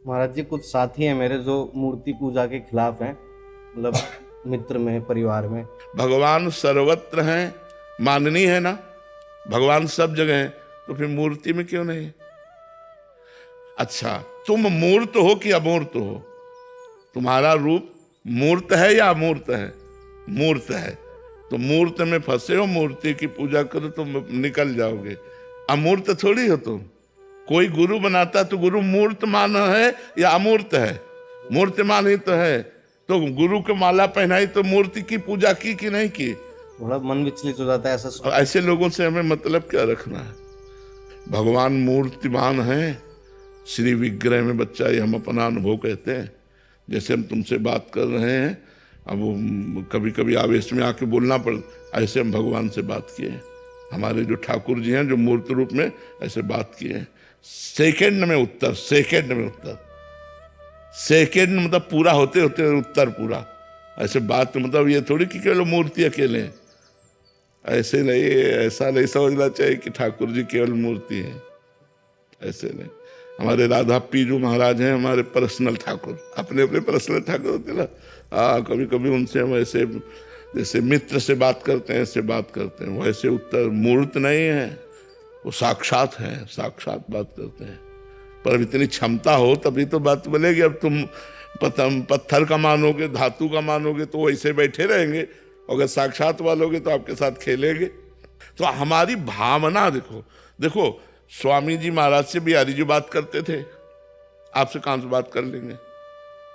महाराज जी, कुछ साथी हैं मेरे जो मूर्ति पूजा के खिलाफ हैं, मतलब मित्र में, परिवार में। भगवान सर्वत्र हैं, माननी है ना, भगवान सब जगह है, तो फिर मूर्ति में क्यों नहीं? अच्छा, तुम मूर्त हो कि अमूर्त हो? तुम्हारा रूप मूर्त है या अमूर्त है? मूर्त है। तो मूर्त में फंसे हो, मूर्ति की पूजा करो तो निकल जाओगे। अमूर्त थोड़ी हो तुम। कोई गुरु बनाता तो गुरु मूर्तमान है या अमूर्त है? मूर्तिमान ही तो है। तो गुरु को माला पहनाई तो मूर्ति की पूजा की कि नहीं की? थोड़ा मन विचलित हो जाता है ऐसा और सुन। ऐसे लोगों से हमें मतलब क्या रखना है? भगवान मूर्तिमान है। श्री विग्रह में बच्चा, ये हम अपना अनुभव कहते हैं। जैसे हम तुमसे बात कर रहे हैं, अब वो कभी कभी आवेश में आके बोलना पड़, ऐसे हम भगवान से बात किए हैं। हमारे जो ठाकुर जी हैं, जो मूर्त रूप में ऐसे बात किए हैं। सेकंड में उत्तर, सेकंड में उत्तर, सेकंड मतलब पूरा होते होते उत्तर पूरा। ऐसे बात मतलब ये थोड़ी कि केवल मूर्ति अकेले हैं, ऐसे नहीं, ऐसा नहीं समझना चाहिए कि ठाकुर जी केवल मूर्ति हैं, ऐसे नहीं। हमारे राधा पीजू महाराज हैं हमारे पर्सनल ठाकुर, अपने अपने पर्सनल ठाकुर होते ना। हाँ, कभी कभी उनसे हम ऐसे जैसे मित्र से बात करते हैं, ऐसे बात करते हैं। वैसे उत्तर मूर्त नहीं है, वो साक्षात है, साक्षात बात करते हैं। पर अब इतनी क्षमता हो तभी तो बात बोलेगी। अब तुम पत्थर का मानोगे, धातु का मानोगे तो वैसे बैठे रहेंगे, अगर साक्षात वालोगे तो आपके साथ खेलेंगे। तो हमारी भावना देखो, देखो स्वामी जी महाराज से बिहारी जी बात करते थे, आपसे कहां से बात कर लेंगे?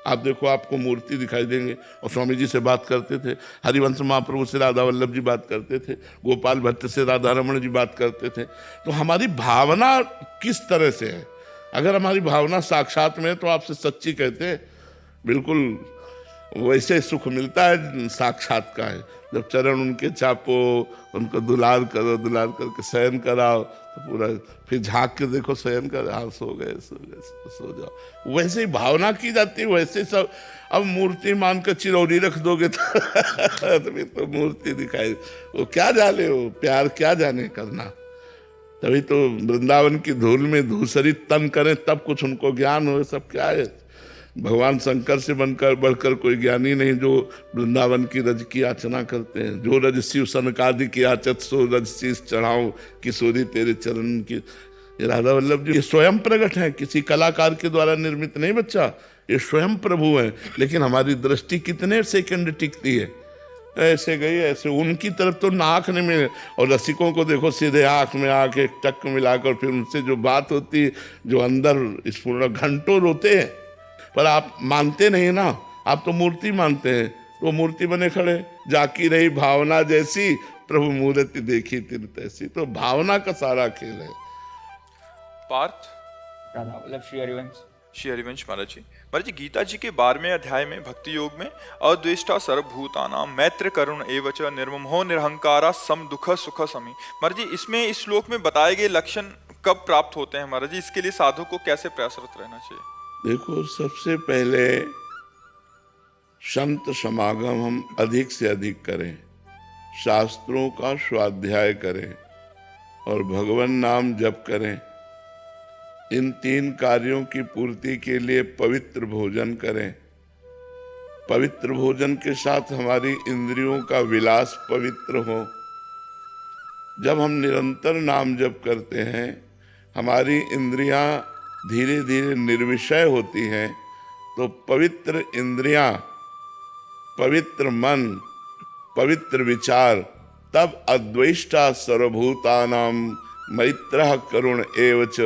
आप देखो, आपको मूर्ति दिखाई देंगे। और स्वामी जी से बात करते थे, हरिवंश महाप्रभु से राधा वल्लभ जी बात करते थे, गोपाल भट्ट से राधा रमण जी बात करते थे। तो हमारी भावना किस तरह से है? अगर हमारी भावना साक्षात में है तो आपसे सच्ची कहते हैं, बिल्कुल वैसे सुख मिलता है साक्षात का है। जब चरण उनके चापो, उनको दुलार करो, दुलार करके शयन कराओ तो पूरा, फिर झांक के देखो शयन कर, हाँ सो गए, सो गए, सो जाओ। वैसे ही भावना की जाती है, वैसे सब। अब मूर्ति मान कर चिरौरी रख दोगे तो फिर तो मूर्ति दिखाई, वो क्या जाने, वो प्यार क्या जाने करना। तभी तो वृंदावन की धूल में धूसरी तन करें तब कुछ उनको ज्ञान हो। सब क्या है? भगवान शंकर से बनकर बढ़कर कोई ज्ञानी नहीं जो वृंदावन की रज की याचना करते हैं। जो रज शिव सनकादि की याचत सो रज शीस चढ़ाऊं, किशोरी तेरे चरण की। ये राधा वल्लभ जी ये स्वयं प्रकट है, किसी कलाकार के द्वारा निर्मित नहीं बच्चा, ये स्वयं प्रभु है। लेकिन हमारी दृष्टि कितने सेकंड टिकती है, ऐसे गई ऐसे, उनकी तरफ तो नाक नहीं मिले। और रसिकों को देखो, सीधे आंख में आंख एक टक मिलाकर फिर उनसे जो बात होती है, जो अंदर स्फूर्णा, घंटों रोते हैं। पर आप मानते नहीं ना, आप तो मूर्ति मानते हैं। तो मूर्ति बने खड़े, जाकी रही भावना जैसी, प्रभु मूर्ति देखी तिन तैसी। तो भावना का सारा खेल है। पार्थ राधा वल्लभ श्री हरिवंश। श्री हरिवंश महाराज जी, महाराज जी गीता जी के 12वें अध्याय में भक्ति योग में अद्वेष्टा सर्वभूतानां मैत्र करुण एवच निर्ममो निरहंकारा सम दुख सुख समी। महाराज जी इसमें इस श्लोक में बताए गए लक्षण कब प्राप्त होते हैं महाराज जी? इसके लिए साधु को कैसे प्रयासरत रहना चाहिए? देखो, सबसे पहले संत समागम हम अधिक से अधिक करें, शास्त्रों का स्वाध्याय करें और भगवान नाम जप करें। इन 3 कार्यों की पूर्ति के लिए पवित्र भोजन करें। पवित्र भोजन के साथ हमारी इंद्रियों का विलास पवित्र हो। जब हम निरंतर नाम जप करते हैं, हमारी इंद्रियां धीरे धीरे निर्विषय होती हैं। तो पवित्र इंद्रियां, पवित्र मन, पवित्र विचार, तब अद्वेष्टा सर्वभूतानां मैत्रः करुण एवच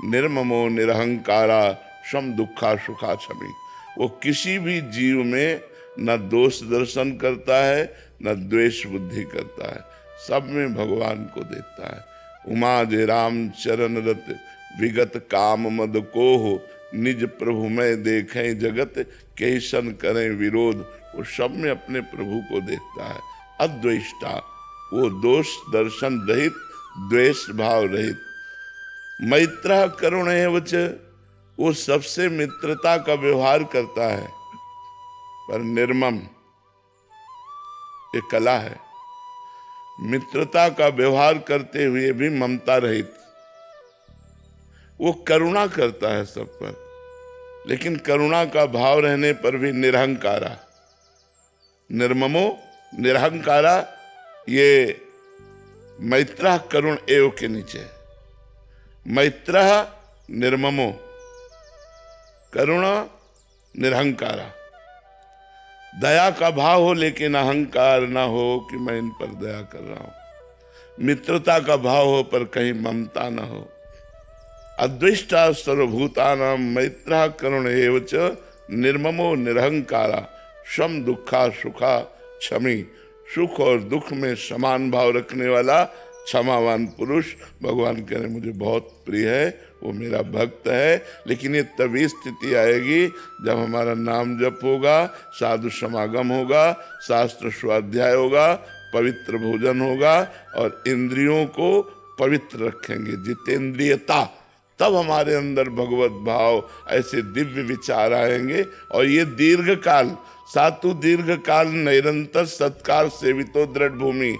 निर्ममो निरहंकारा सम दुखा सुखा क्षमी। वो किसी भी जीव में न दोष दर्शन करता है, न द्वेष बुद्धि करता है, सब में भगवान को देखता है। उमा जे राम चरण रत विगत काम मद को हो, निज प्रभु में देखें जगत कैसन करें विरोध। वो सब में अपने प्रभु को देखता है। अद्वेष्टा, वो दोष दर्शन रहित, द्वेष भाव रहित। मैत्र करुण एवच, वो सबसे मित्रता का व्यवहार करता है, पर निर्मम, ये कला है। मित्रता का व्यवहार करते हुए भी ममता रहित, वो करुणा करता है सब पर। लेकिन करुणा का भाव रहने पर भी निरहंकारा, निर्ममो निरहंकारा, ये मैत्रः करुण एव के नीचे। मैत्रः निर्ममो, करुणा निरहंकारा। दया का भाव हो लेकिन अहंकार ना हो कि मैं इन पर दया कर रहा हूं। मित्रता का भाव हो पर कहीं ममता ना हो। अद्वेष्टा सर्वभूतानां मैत्रः करुण एव च निर्ममो निरहंकारा सम दुखा सुखा क्षमी। सुख और दुख में समान भाव रखने वाला क्षमावान पुरुष भगवान कह रहे मुझे बहुत प्रिय है, वो मेरा भक्त है। लेकिन ये तभी स्थिति आएगी जब हमारा नाम जप होगा, साधु समागम होगा, शास्त्र स्वाध्याय होगा, पवित्र भोजन होगा और इंद्रियों को पवित्र रखेंगे, जितेंद्रियता, तब हमारे अंदर भगवत भाव, ऐसे दिव्य विचार आएंगे। और ये दीर्घ काल, सातु दीर्घ काल निरंतर सत्कार सेवितो दृढ़ भूमि,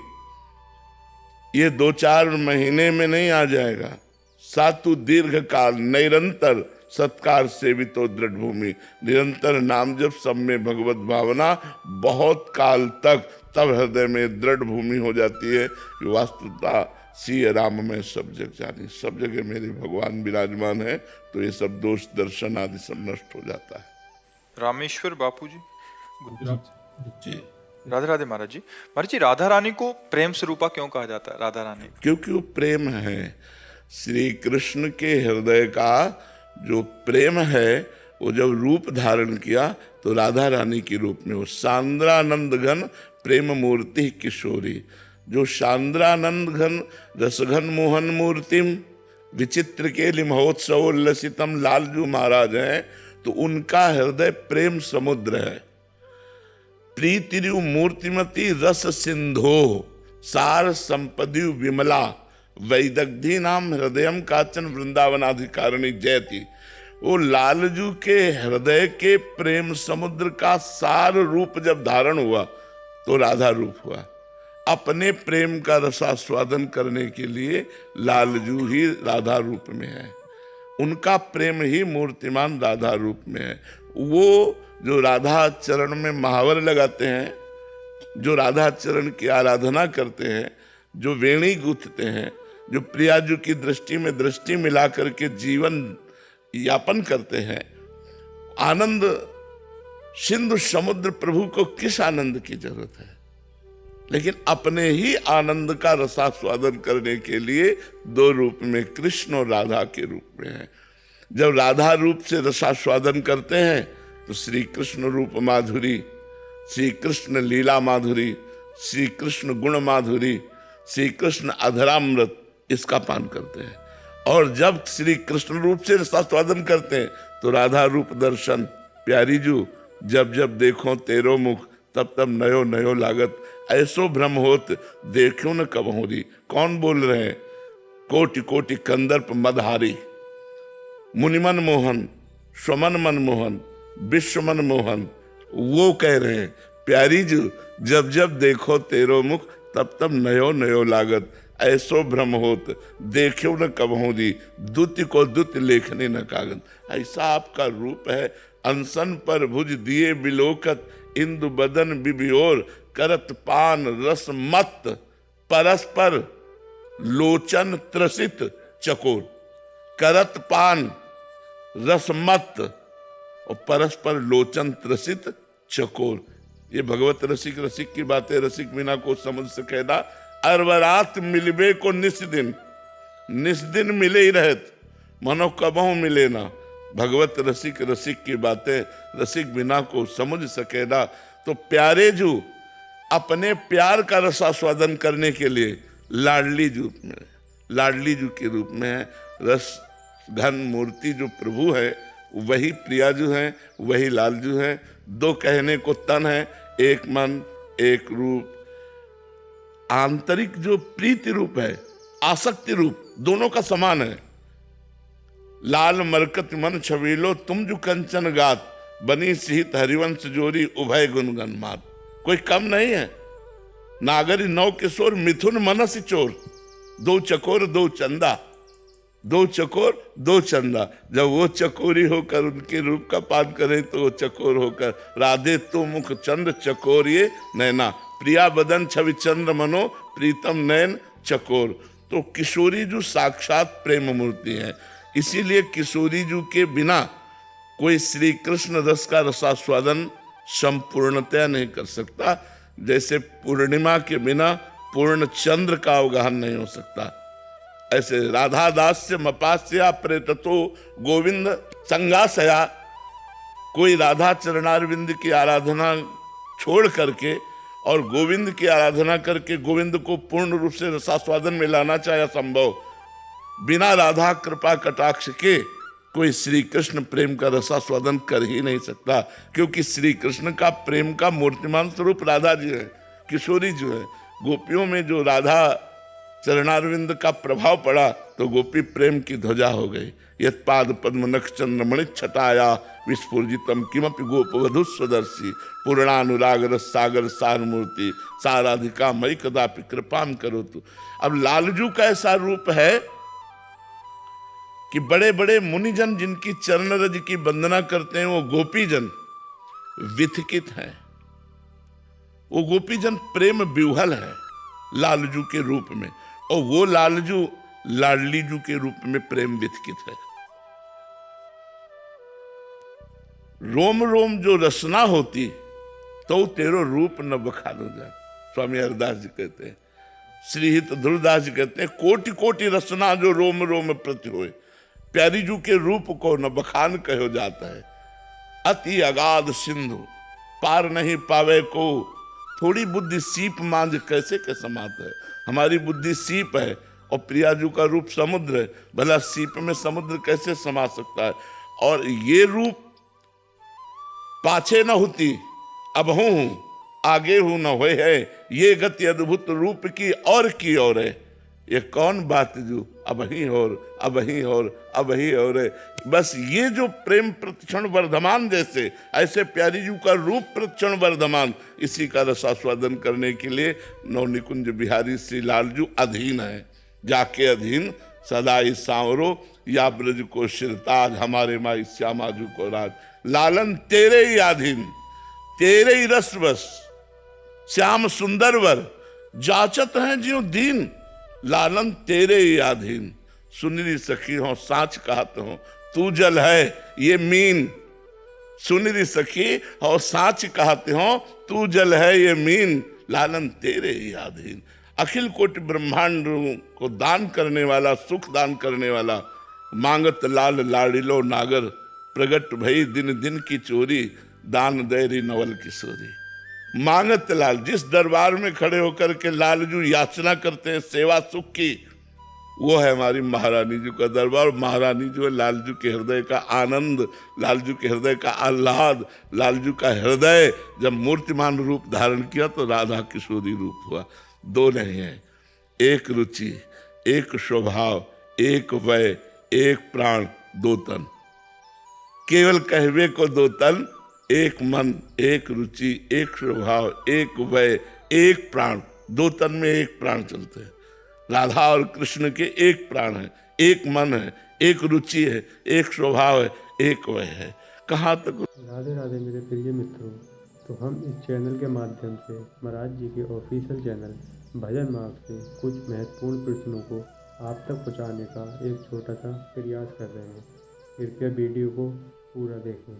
ये 2-4 महीने में नहीं आ जाएगा। सातु दीर्घ काल निरंतर सत्कार सेवितो दृढ़ भूमि, निरंतर नाम जप, सब में भगवत भावना, बहुत काल तक, तब हृदय में दृढ़ भूमि हो जाती है कि वास्तुता सिय राम में सब जग जानी, सब जगह मेरे भगवान विराजमान है। तो ये सब दोष दर्शन आदि सब नष्ट हो जाता है। रामेश्वर बापू जी, गुजरात। जी राधे राधे महाराज जी। महाराज जी, राधा रानी को प्रेम स्वरूपा क्यों कहा जाता है? राधा रानी क्योंकि वो प्रेम है, श्री कृष्ण के हृदय का जो प्रेम है वो जब रूप धारण किया तो राधा रानी के रूप में, वो सांद्रानंद घन प्रेम मूर्ति किशोरी, जो सांद्रानंद घन रसघन मोहन मूर्तिम विचित्र के महोत्सव उल्लसितम लालजू महाराज हैं, तो उनका हृदय प्रेम समुद्र है। प्रीतिरु मूर्तिमती रस सिंधो सार संपदि विमला वैदग्धि नाम हृदयम काचन वृंदावनाधिकारिणी जयति। वो लालजू के हृदय के प्रेम समुद्र का सार रूप जब धारण हुआ तो राधा रूप हुआ। अपने प्रेम का रसास्वादन करने के लिए लालजू ही राधा रूप में है, उनका प्रेम ही मूर्तिमान राधा रूप में है। वो जो राधा चरण में महावर लगाते हैं, जो राधा चरण की आराधना करते हैं, जो वेणी गूंथते हैं, जो प्रियाजू की दृष्टि में दृष्टि मिला करके जीवन यापन करते हैं, आनंद सिंधु समुद्र प्रभु को किस आनंद की जरूरत है? लेकिन अपने ही आनंद का रसास्वादन करने के लिए 2 रूप में, कृष्ण और राधा के रूप में है। जब राधा रूप से रसास्वादन करते हैं तो श्री कृष्ण रूप माधुरी, श्री कृष्ण लीला माधुरी, श्री कृष्ण गुण माधुरी, श्री कृष्ण अधरामृत, इसका पान करते हैं। और जब श्री कृष्ण रूप से रसास्वादन करते हैं तो राधा रूप दर्शन, प्यारी जू जब जब देखो तेरो मुख तब तब नयो नयो लागत, ऐसो भ्रम होत देखो न कब हो रही। कौन बोल रहे हैं? कोटि कोटि कंदर्प मदहारी, मुनिमन मोहन, स्वमन मन मोहन, विश्वमन मोहन, वो कह रहे हैं प्यारी जू जब जब देखो तेरो मुख तब तब नयो नयो लागत, ऐसो भ्रम होत देखो न कब हो दी, दुति को दुत लेखने न कागज। ऐसा आपका रूप है। अनसन पर भुज दिए बिलोकत, इंदु बदन बिबियोर, करत पान रस मत, परस्पर लोचन त्रसित चकोर। करत पान रस मत और परस्पर लोचन त्रसित चकोर, ये भगवत रसिक रसिक की बातें रसिक बिना को समझ सके ना। अरवरात मिलबे को निस दिन मिले ही रहत, मनो कबहू मिले ना। भगवत रसिक रसिक की बातें रसिक बिना को समझ सके ना। तो प्यारे जू अपने प्यार का रसास्वादन करने के लिए लाडली जू के रूप में है। रस घन मूर्ति जो प्रभु है वही प्रियाजू हैं, वही लालजू हैं। 2 कहने को तन है, एक मन एक रूप। आंतरिक जो प्रीति रूप है, आसक्ति रूप, दोनों का समान है। लाल मरकत मन छबीलो तुम जो कंचन गात, बनी सिहित हरिवंश जोरी उभय गुणगन मात। कोई कम नहीं है। नागरी 9 किशोर मिथुन मनस चोर, 2 चकोर 2 चंदा। दो चकोर दो चंदा, जब वो चकोरी होकर उनके रूप का पान करे तो वो चकोर होकर, राधे तो मुख चंद्र चकोर ये नैना, प्रिया बदन छवि चंद्र मनो प्रीतम नैन चकोर। तो किशोरी जी साक्षात प्रेम मूर्ति है, इसीलिए किशोरी जी के बिना कोई श्री कृष्ण रस का रसास्वादन संपूर्णतया नहीं कर सकता, जैसे पूर्णिमा के बिना पूर्ण चंद्र का अवगाहन नहीं हो सकता। ऐसे राधा दास्य मपास्या प्रेततो गोविंद संगासया, कोई राधा चरणारविंद की आराधना छोड़ करके और गोविंद की आराधना करके गोविंद को पूर्ण रूप से रसास्वादन में लाना चाहे असंभव। बिना राधा कृपा कटाक्ष के कोई श्री कृष्ण प्रेम का रसास्वादन कर ही नहीं सकता, क्योंकि श्री कृष्ण का प्रेम का मूर्तिमान स्वरूप राधा जी है, किशोरी जी है। गोपियों में जो राधा चरणारविंद का प्रभाव पड़ा तो गोपी प्रेम की ध्वजा हो गई। यत पाद पद्म नख चंद्रमणि छटाया विस्फुजितम किमपि गोपवधु स्वदर्शी, पूर्णानुराग रस सागर सार मूर्ति साराधिका मई कदापि कृपाम करो तू। अब लालजू का ऐसा रूप है कि बड़े बड़े मुनिजन जिनकी चरण रज की वंदना करते हैं, वो गोपीजन विथकित है, वो गोपीजन प्रेम विह्वल है लालजू के रूप में, और वो लालजू लाडली जू के रूप में प्रेम विथकित है। रोम रोम जो रसना होती तो तेरो रूप न बखानो जाए, स्वामी हरदास जी कहते हैं। श्रीहित ध्रुवदास जी कहते हैं, कोटि कोटि रसना जो रोम रोम प्रति होए, प्यारी जू के रूप को न बखान कहो जाता है। अति अगाध सिंधु पार नहीं पावे को, थोड़ी बुद्धि सीप मांझ कैसे के समात है। हमारी बुद्धि सीप है और प्रियाजू का रूप समुद्र है, भला सीप में समुद्र कैसे समा सकता है। और ये रूप पाछे न होती अब हूं, आगे हूं न होए है, ये गति अद्भुत रूप की और है। ये कौन बात जो अब ही और अब ही और अब ही और है। बस ये जो प्रेम प्रतिक्षण वर्धमान, जैसे ऐसे प्यारी जी का रूप प्रतिक्षण वर्धमान, इसी का रसास्वादन करने के लिए नवनिकुंज बिहारी श्री लालजू अधीन है। जाके अधीन सदाई सांवरो या ब्रज को शिरताज, हमारे माई श्यामाजू को राज। लालन तेरे ही अधीन, तेरे ही रस बस, श्याम सुंदर वर जाचत हैं ज्यों दीन। लालन तेरे ही अधीन, सुनरी सखी हो साच कहत हो, तू जल है ये मीन। सुनरी सखी और साच कहते हो, तू जल है ये मीन। लालन तेरे ही अधीन, अखिल कोटि ब्रह्मांड को दान करने वाला, सुख दान करने वाला। मांगत लाल लाडिलो नागर, प्रगट भई दिन दिन की चोरी, दान दैरी नवल किशोरी। मांगत लाल, जिस दरबार में खड़े होकर के लालजू याचना करते हैं सेवा सुख की, वो है हमारी महारानी जी का दरबार। महारानी जो है लालजू के हृदय का आनंद, लालजू के हृदय का आह्लाद। लालजू का हृदय जब मूर्तिमान रूप धारण किया तो राधा किशोरी रूप हुआ। दो नहीं है, एक रुचि, एक स्वभाव, एक वय, एक प्राण, दो तन। केवल कहवे को दो तन, एक मन, एक रुचि, एक स्वभाव, एक वय, एक प्राण। दो तन में एक प्राण चलते हैं। राधा और कृष्ण के एक प्राण है, एक मन है, एक रुचि है, एक स्वभाव है, एक वय है। कहाँ तक। राधे राधे मेरे प्रिय मित्रों, तो हम इस चैनल के माध्यम से महाराज जी के ऑफिशियल चैनल भजन मार्ग से कुछ महत्वपूर्ण प्रश्नों को आप तक पहुंचाने का एक छोटा सा प्रयास कर रहे हैं। कृपया वीडियो को पूरा देखें।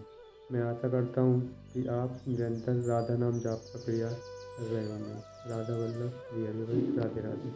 मैं आशा करता हूं कि आप निरंतर राधा नाम जाप का प्रयास कर रहे होंगे। राधा वल्लभ श्री हरिवंश, राधे राधे।